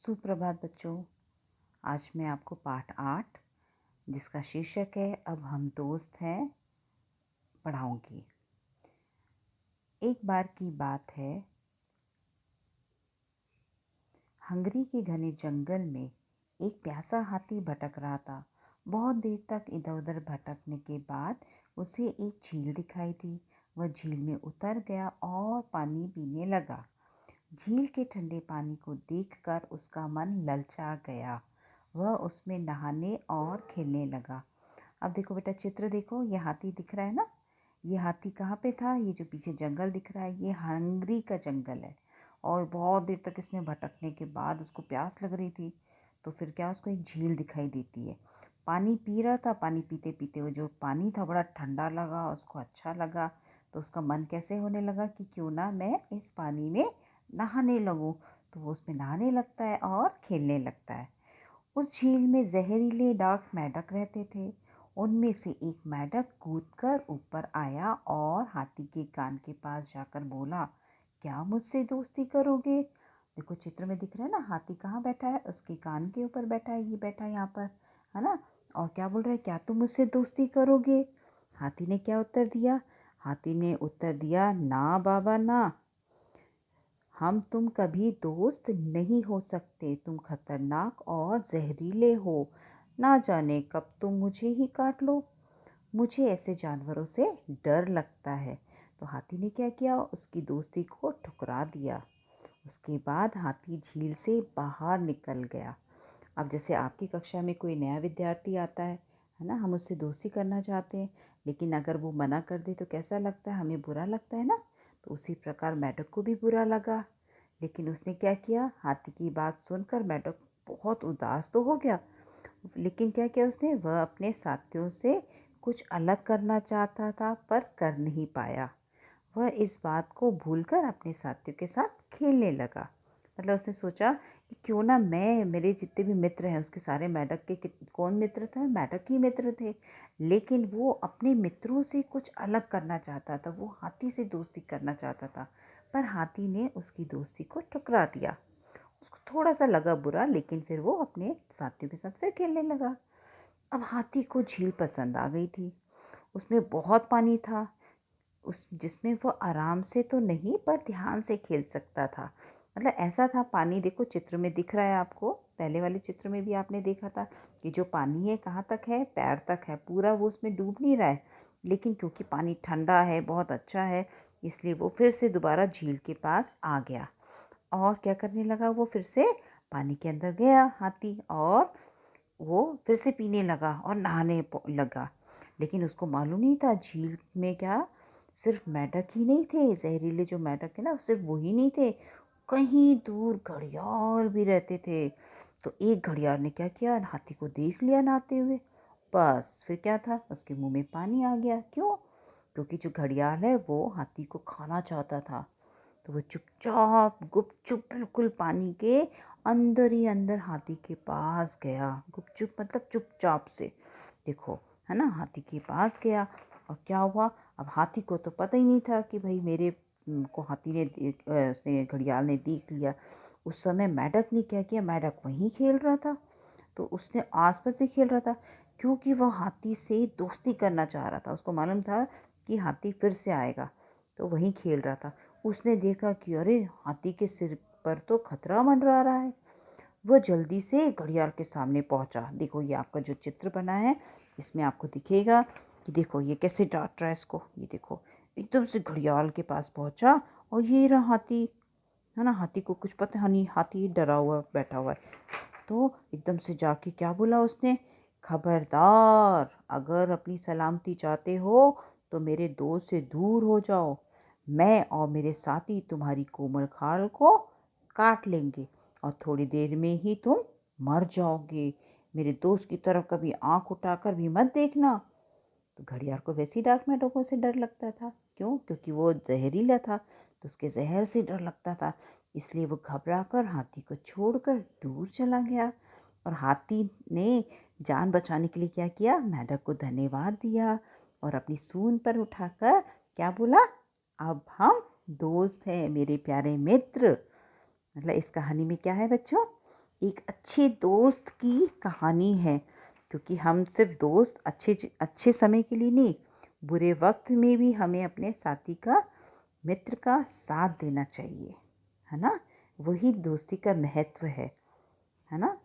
सुप्रभात बच्चों। आज मैं आपको पाठ 8 जिसका शीर्षक है अब हम दोस्त हैं पढ़ाऊंगी। एक बार की बात है, हंगरी के घने जंगल में एक प्यासा हाथी भटक रहा था। बहुत देर तक इधर उधर भटकने के बाद उसे एक झील दिखाई दी। वह झील में उतर गया और पानी पीने लगा। झील के ठंडे पानी को देखकर उसका मन ललचा गया। वह उसमें नहाने और खेलने लगा। अब देखो बेटा, चित्र देखो, ये हाथी दिख रहा है ना। ये हाथी कहाँ पे था? ये जो पीछे जंगल दिख रहा है, ये हंगरी का जंगल है। और बहुत देर तक इसमें भटकने के बाद उसको प्यास लग रही थी। तो फिर क्या, उसको एक झील दिखाई देती है। पानी पी रहा था। पानी पीते पीते वो जो पानी था बड़ा ठंडा लगा, उसको अच्छा लगा। तो उसका मन कैसे होने लगा कि क्यों ना मैं इस पानी में नहाने लगूं। तो वो उसमें नहाने लगता है और खेलने लगता है। उस झील में जहरीले डार्क मेंढक रहते थे। उनमें से एक मेंढक कूदकर ऊपर आया और हाथी के कान के पास जाकर बोला, क्या मुझसे दोस्ती करोगे? देखो चित्र में दिख रहा है ना, हाथी कहाँ बैठा है? उसके कान के ऊपर बैठा है, ये बैठा है यहाँ पर, है ना। और क्या बोल रहा है, क्या तुम मुझसे दोस्ती करोगे? हाथी ने क्या उत्तर दिया? हाथी ने उत्तर दिया, ना बाबा ना, हम तुम कभी दोस्त नहीं हो सकते। तुम खतरनाक और जहरीले हो। ना जाने कब तुम मुझे ही काट लो। मुझे ऐसे जानवरों से डर लगता है। तो हाथी ने क्या किया? उसकी दोस्ती को ठुकरा दिया। उसके बाद हाथी झील से बाहर निकल गया। अब जैसे आपकी कक्षा में कोई नया विद्यार्थी आता है ना, हम उससे दोस्ती करना चाहते हैं, लेकिन अगर वो मना कर दे तो कैसा लगता है? हमें बुरा लगता है ना। तो उसी प्रकार मेंढक को भी बुरा लगा। लेकिन उसने क्या किया? हाथी की बात सुनकर मेंढक बहुत उदास तो हो गया, लेकिन क्या किया उसने? वह अपने साथियों से कुछ अलग करना चाहता था पर कर नहीं पाया। वह इस बात को भूलकर अपने साथियों के साथ खेलने लगा। मतलब उसने सोचा कि क्यों ना मैं, मेरे जितने भी मित्र हैं उसके सारे मेंढक के, कौन मित्र थे? मेंढक ही मित्र थे। लेकिन वो अपने मित्रों से कुछ अलग करना चाहता था। वो हाथी से दोस्ती करना चाहता था, पर हाथी ने उसकी दोस्ती को ठुकरा दिया। उसको थोड़ा सा लगा बुरा, लेकिन फिर वो अपने साथियों के साथ फिर खेलने लगा। अब हाथी को झील पसंद आ गई थी। उसमें बहुत पानी था, उस जिसमें वो आराम से तो नहीं पर ध्यान से खेल सकता था। मतलब ऐसा था, पानी देखो चित्र में दिख रहा है आपको, पहले वाले चित्र में भी आपने देखा था कि जो पानी है कहाँ तक है? पैर तक है। पूरा वो उसमें डूब नहीं रहा है, लेकिन क्योंकि पानी ठंडा है, बहुत अच्छा है, इसलिए वो फिर से दोबारा झील के पास आ गया। और क्या करने लगा? वो फिर से पानी के अंदर गया हाथी, और वो फिर से पीने लगा और नहाने लगा। लेकिन उसको मालूम नहीं था झील में क्या सिर्फ मेंढक ही नहीं थे, जहरीले जो मेंढक है ना, सिर्फ वही नहीं थे, कहीं दूर घड़ियाल भी रहते थे। तो एक घड़ियाल ने क्या किया? हाथी को देख लिया नहाते हुए। बस फिर क्या था, उसके मुंह में पानी आ गया। क्यों? क्योंकि जो घड़ियाल है वो हाथी को खाना चाहता था। तो वो चुपचाप गुपचुप बिल्कुल पानी के अंदर ही अंदर हाथी के पास गया। गुपचुप मतलब चुपचाप से, देखो, है ना। हाथी के पास गया और क्या हुआ? अब हाथी को तो पता ही नहीं था कि भाई मेरे को हाथी ने उसने घड़ियाल ने देख लिया। उस समय मेंढक ने क्या किया? मेंढक वहीं खेल रहा था, तो उसने आसपास से खेल रहा था, क्योंकि वह हाथी से दोस्ती करना चाह रहा था। उसको मालूम था कि हाथी फिर से आएगा, तो वहीं खेल रहा था। उसने देखा कि अरे, हाथी के सिर पर तो खतरा मंडरा रहा है। वह जल्दी से घड़ियाल के सामने पहुंचा। देखो ये आपका जो चित्र बना है, इसमें आपको दिखेगा कि देखो ये कैसे डांट रहा है इसको। ये देखो, एकदम से घड़ियाल के पास पहुंचा और ये रहा हाथी, है ना। हाथी को कुछ पता नहीं, हाथी डरा हुआ बैठा हुआ है। तो एकदम से जाके क्या बोला उसने? खबरदार, अगर अपनी सलामती चाहते हो तो मेरे दोस्त से दूर हो जाओ। मैं और मेरे साथी तुम्हारी कोमल खाल को काट लेंगे और थोड़ी देर में ही तुम मर जाओगे। मेरे दोस्त की तरफ कभी आंख उठाकर भी मत देखना। तो घड़ियाल को वैसे ही डार्क मेंढकों से डर लगता था। क्यों? क्योंकि वो जहरीला था, तो उसके जहर से डर लगता था। इसलिए वो घबराकर हाथी को छोड़कर दूर चला गया। और हाथी ने जान बचाने के लिए क्या किया? मेंढक को धन्यवाद दिया और अपनी सूंड पर उठाकर क्या बोला? अब हम दोस्त हैं मेरे प्यारे मित्र। मतलब इस कहानी में क्या है बच्चों? एक अच्छे दोस्त की कहानी है, क्योंकि हम सिर्फ दोस्त अच्छे समय के लिए नहीं, बुरे वक्त में भी हमें अपने साथी का, मित्र का साथ देना चाहिए, है ना। वही दोस्ती का महत्व है ना।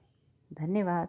धन्यवाद।